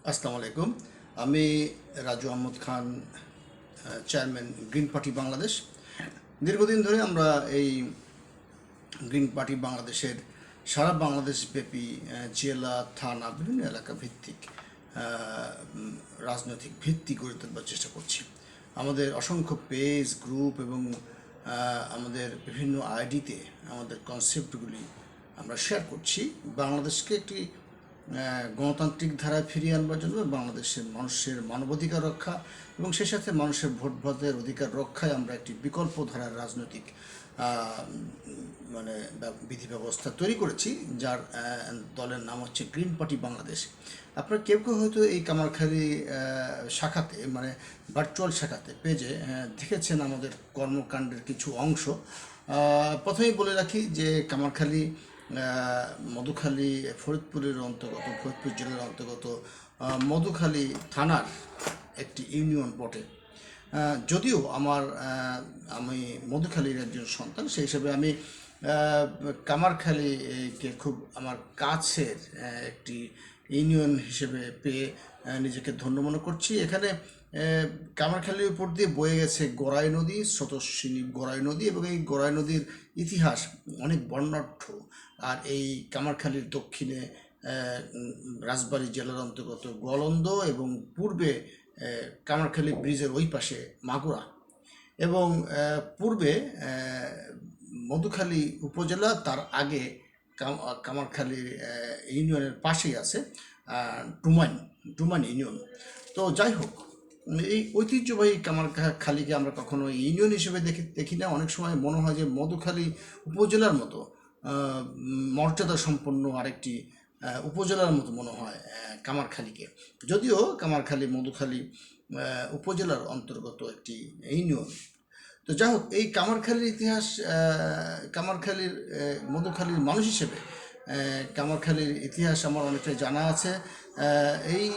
আসসালামু আলাইকুম। আমি Raju Ahmad Khan, chairman green party Bangladesh. দীর্ঘদিন ধরে আমরা এই গ্রিন পার্টি বাংলাদেশের সারা বাংলাদেশ ব্যাপী জেলা, থানা, বিভিন্ন এলাকা ভিত্তিক রাজনৈতিক ভিত্তি গড়ে তোলবার চেষ্টা করছি। আমাদের অসংখ্য পেজ, গ্রুপ এবং আমাদের বিভিন্ন আইডিতে আমাদের কনসেপ্টগুলি আমরা শেয়ার করছি। বাংলাদেশকে একটি গণতান্ত্রিক ধারায় ফিরিয়ে আনবার জন্য বাংলাদেশের মানুষের মানবাধিকার রক্ষা এবং সেই সাথে মানুষের ভোট ভাতের অধিকার রক্ষায় আমরা একটি বিকল্প ধারার রাজনৈতিক মানে বিধি ব্যবস্থা তৈরি করেছি, যার দলের নাম হচ্ছে গ্রিন পার্টি বাংলাদেশ। আপনারা কেউ কেউ হয়তো এই কামারখালী শাখাতে, মানে ভার্চুয়াল শাখাতে পেজে দেখেছেন আমাদের কর্মকাণ্ডের কিছু অংশ। প্রথমেই বলে রাখি যে কামারখালী মধুখালী ফরিদপুরের অন্তর্গত, ফরিদপুর জেলার অন্তর্গত মধুখালী থানার একটি ইউনিয়ন বটে। যদিও আমি মধুখালীর একজন সন্তান, সেই হিসেবে আমি কামারখালীকে খুব আমার কাছের একটি ইউনিয়ন হিসেবে পেয়ে নিজেকে ধন্য মনে করছি। এখানে কামারখালীর উপর দিয়ে বয়ে গেছে গড়াই নদী, স্রোতস্বিনী গড়াই নদী, এবং এই গড়াই নদীর ইতিহাস অনেক বর্ণাঢ্য। আর এই কামারখালীর দক্ষিণে রাজবাড়ী জেলার অন্তর্গত গলন্দ, এবং পূর্বে কামারখালী ব্রিজের ওই পাশে মাগুরা, এবং পূর্বে মধুখালী উপজেলা, তার আগে কামারখালী ইউনিয়নের পাশেই আছে ডুমাইন ইউনিয়ন। তো যাই হোক, এই ঐতিহ্যবাহী কামারখালীকে আমরা কখনো ইউনিয়ন হিসেবে দেখি না। অনেক সময় মনে হয় যে মধুখালী উপজেলার মতো মর্যাদা সম্পন্ন আরেকটি উপজেলার মতো মনে হয় কামারখালীকে। যদিও কামারখালী মধুখালী উপজেলার অন্তর্গত একটি ইউনিয়ন। তো যাই হোক, এই কামারখালীর ইতিহাস, কামারখালীর মধুখালীর মানুষ হিসেবে কামারখালীর ইতিহাস আমার অনেকটাই জানা আছে। এই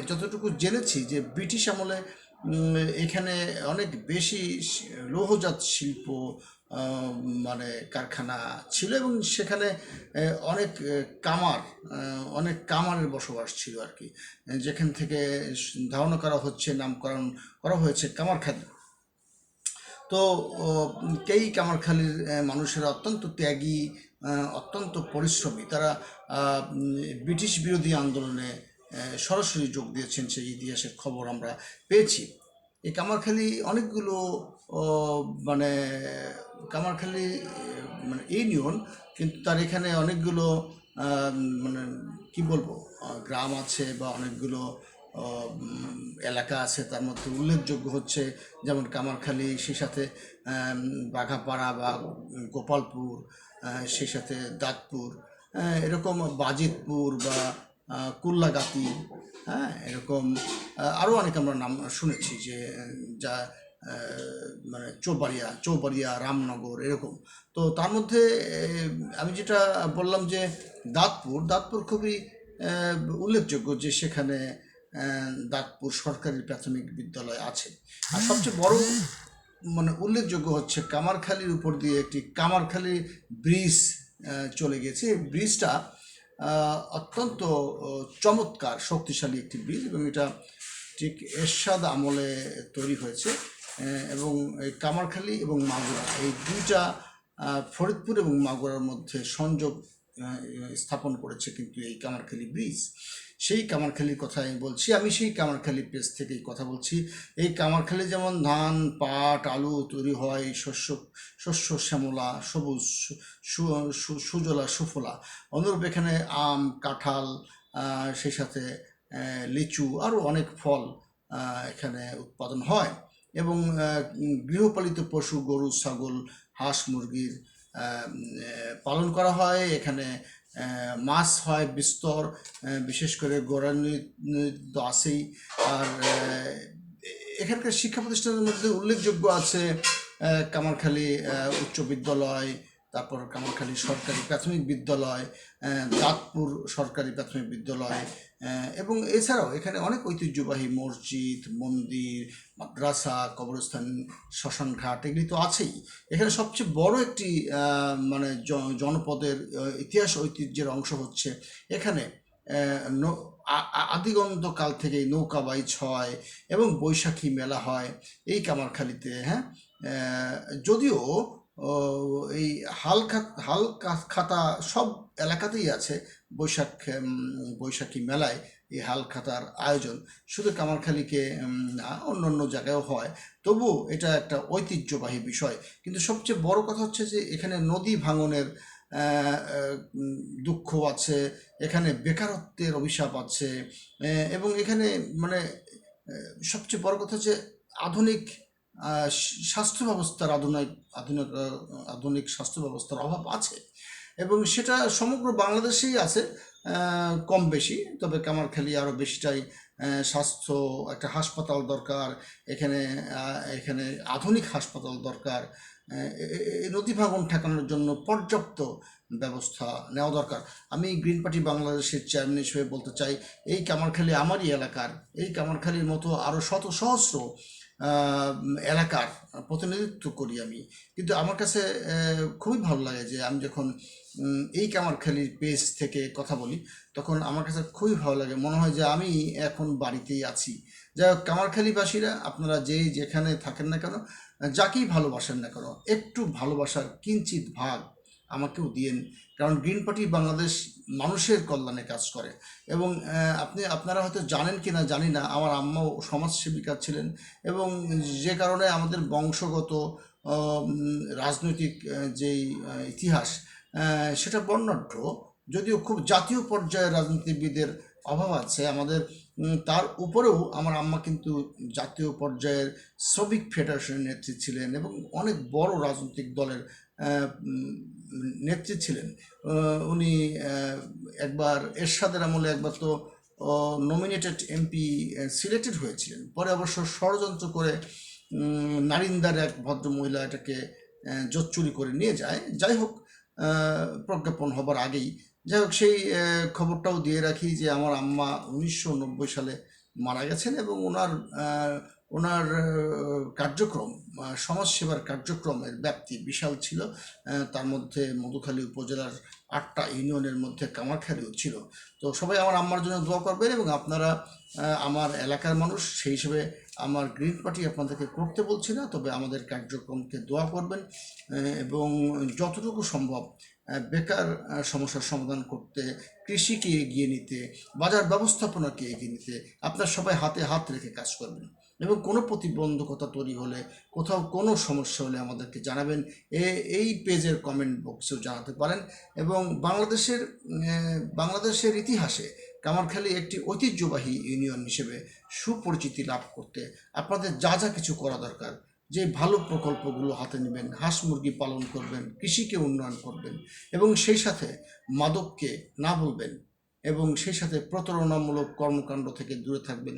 যতটুকু জেনেছি যে ব্রিটিশ আমলে এখানে অনেক বেশি লৌহজাত শিল্প মানে কারখানা ছিল, এবং সেখানে অনেক অনেক কামারের বসবাস ছিল আর কি, যেখান থেকে ধারণা করা হচ্ছে, নামকরণ করা হয়েছে কামারখালী। তো এই কামারখালীর মানুষেরা অত্যন্ত ত্যাগী, অত্যন্ত পরিশ্রমী। তারা ব্রিটিশ বিরোধী আন্দোলনে সরাসরি যোগ দিয়েছেন, সেই ইতিহাসের খবর আমরা পেয়েছি। এই কামারখালী অনেকগুলো মানে কামারখালী মানে ইউনিয়ন, কিন্তু তার এখানে অনেকগুলো মানে কি বলবো গ্রাম আছে বা অনেকগুলো এলাকা আছে। তার মধ্যে উল্লেখযোগ্য হচ্ছে যেমন কামারখালী, সেই সাথে বাঘাপাড়া বা গোপালপুর, সেই সাথে দাঁতপুর, এরকম বাজিতপুর বা কুল্লাগাতি, হ্যাঁ, এরকম আরও অনেক আমরা নাম শুনেছি যে যা মানে চৌবাড়িয়া, রামনগর, এরকম। তো তার মধ্যে আমি যেটা বললাম যে দাঁতপুর খুবই উল্লেখযোগ্য, যে সেখানে দাঁতপুর সরকারি প্রাথমিক বিদ্যালয় আছে। আর সবচেয়ে বড় মানে উল্লেখযোগ্য হচ্ছে কামারখালীর উপর দিয়ে একটি কামারখালী ব্রিজ চলে গেছে। এই ব্রিজটা অত্যন্ত চমৎকার, শক্তিশালী একটি ব্রিজ, এবং এটা ঠিক এরশাদ আমলে তৈরি হয়েছে। এবং এই কামারখালী এবং মাগুরা, এই দুইটা ফরিদপুর এবং মাগুরার মধ্যে সংযোগ স্থাপন করেছে কিন্তু এই কামারখালী ব্রিজ। সেই কামারখালীর কথা আমি বলছি। আমি সেই কামারখালী পেজ থেকেই কথা বলছি। এই কামারখালী যেমন ধান, পাট, আলু তৈরি হয়, শস্য শ্যামলা, সবুজ, সুজলা সুফলা। অনুরূপ এখানে আম, কাঁঠাল, সেই সাথে লিচু, আরও অনেক ফল এখানে উৎপাদন হয়। এবং গৃহপালিত পশু, গরু, ছাগল, হাঁস, মুরগির পালন করা হয়। এখানে মাছ হয় বিস্তর, বিশেষ করে গড়াই তো আছেই। আর এখানকার শিক্ষা প্রতিষ্ঠানের মধ্যে উল্লেখযোগ্য আছে কামারখালী উচ্চ বিদ্যালয়, তারপর কামারখালী সরকারি প্রাথমিক বিদ্যালয়, দাঁতপুর সরকারি প্রাথমিক বিদ্যালয়, এবং এছাড়াও এখানে অনেক ঐতিহ্যবাহী মসজিদ, মন্দির, মাদ্রাসা, কবরস্থান, শ্মশানঘাট, এগুলি তো আছেই। এখানে সবচেয়ে বড় একটি মানে জনপদের ইতিহাস ঐতিহ্যের অংশ হচ্ছে এখানে আদিগন্তকাল থেকেই নৌকা বাইচ হয় এবং বৈশাখী মেলা হয় এই কামারখালীতে। হ্যাঁ, যদিও এই হালখাতা সব এলাকাতেই আছে বৈশাখী মেলায় এই হালখাতার আয়োজন, শুধু কামারখালীকে না, অন্য অন্য জায়গায়ও হয়। তবু এটা একটা ঐতিহ্যবাহী বিষয়। কিন্তু সবচেয়ে বড় কথা হচ্ছে যে এখানে নদী ভাঙনের দুঃখ আছে, এখানে বেকারত্বের অভিশাপ আছে, এবং এখানে মানে সবচেয়ে বড় কথা হচ্ছে আধুনিক স্বাস্থ্য ব্যবস্থার আধুনিক আধুনিক স্বাস্থ্য ব্যবস্থার অভাব আছে, এবং সেটা সমগ্র বাংলাদেশেই আছে কম বেশি। তবে কামারখালী আরও বেশিটাই স্বাস্থ্য, একটা হাসপাতাল দরকার এখানে, এখানে আধুনিক হাসপাতাল দরকার। এই নদী ভাঙন ঠেকানোর জন্য পর্যাপ্ত ব্যবস্থা নেওয়া দরকার। আমি গ্রিন পার্টি বাংলাদেশের চেয়ারম্যান হিসেবে বলতে চাই, এই কামারখালী আমারই এলাকার, এই কামারখালীর মতো আরও শত সহস্র এলাকার প্রতিনিধিত্ব করি আমি। কিন্তু আমার কাছে খুবই ভালো লাগে যে আমি যখন এই কামারখালীর পেজ থেকে কথা বলি, তখন আমার কাছে খুবই ভালো লাগে, মনে হয় যে আমি এখন বাড়িতেই আছি। যাই হোক, কামারখালীবাসীরা আপনারা যেখানে থাকেন না কেন, যাকেই ভালোবাসেন না কেন, একটু ভালোবাসার কিঞ্চিত ভাগ আমাকেও দিয়েন। কারণ গ্রিন পার্টি বাংলাদেশ মানুষের কল্যাণে কাজ করে। এবং আপনারা হয়তো জানেন কি না জানি না, আমার আম্মাও সমাজসেবিকা ছিলেন, এবং যে কারণে আমাদের বংশগত রাজনৈতিক যেই ইতিহাস, সেটা বর্ণাঢ্য। যদিও খুব জাতীয় পর্যায়ে রাজনীতিবিদের অভাব আছে আমাদের, তার উপরেও আমার আম্মা কিন্তু জাতীয় পর্যায়ের শ্রমিক ফেডারেশনের নেত্রী ছিলেন এবং অনেক বড় রাজনৈতিক দলের নেত্রী ছিলেন। উনি একবার এরশাদের আমলে একবার তো নমিনেটেড এমপি সিলেক্টেড হয়েছিলেন, পরে অবশ্য ষড়যন্ত্র করে নারিন্দার এক ভদ্র মহিলা এটাকে জোচ্চুরি করে নিয়ে যায়। যাই হোক, প্রজ্ঞাপন হবার আগেই, যাই হোক, সেই খবরটাও দিয়ে রাখি যে আমার আম্মা 1990 সালে মারা গেছেন, এবং ওনার কার্যক্রম, সমাজসেবার কার্যক্রমের ব্যাপ্তি বিশাল ছিল। তার মধ্যে মধুখালী উপজেলার 8টা ইউনিয়নের মধ্যে কামারখালীও ছিল। তো সবাই আমার আম্মার জন্য দোয়া করবেন, এবং আপনারা আমার এলাকার মানুষ, সেই হিসেবে আমার গ্রিন পার্টি আপনাদেরকে করতে বলছি না, তবে আমাদের কার্যক্রমকে দোয়া করবেন, এবং যতটুকু সম্ভব বেকার সমস্যার সমাধান করতে, কৃষিকে এগিয়ে নিতে, বাজার ব্যবস্থাপনাকে এগিয়ে নিতে আপনার সবাই হাতে হাত রেখে কাজ করবেন। এবং কোনো প্রতিবন্ধকতা তৈরি হলে, কোথাও কোনো সমস্যা হলে আমাদেরকে জানাবেন, এই পেজের কমেন্ট বক্সেও জানাতে পারেন। এবং বাংলাদেশের ইতিহাসে কামারখালী একটি ঐতিহ্যবাহী ইউনিয়ন হিসেবে সুপরিচিতি লাভ করতে আপনাদের যা যা কিছু করা দরকার, যে ভালো প্রকল্পগুলো হাতে নেবেন, হাঁস মুরগি পালন করবেন, কৃষিকে উন্নয়ন করবেন, এবং সেই সাথে মাদককে না বলবেন, এবং সেই সাথে প্রতারণামূলক কর্মকাণ্ড থেকে দূরে থাকবেন।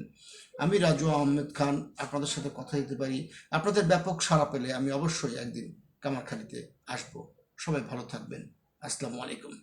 আমি রাজু আহমেদ খান আপনাদের সাথে কথা দিতে পারি। আপনাদের ব্যাপক সাড়া পেলে আমি অবশ্যই একদিন কামারখালীতে আসব। সবাই ভালো থাকবেন। আসসালামু আলাইকুম।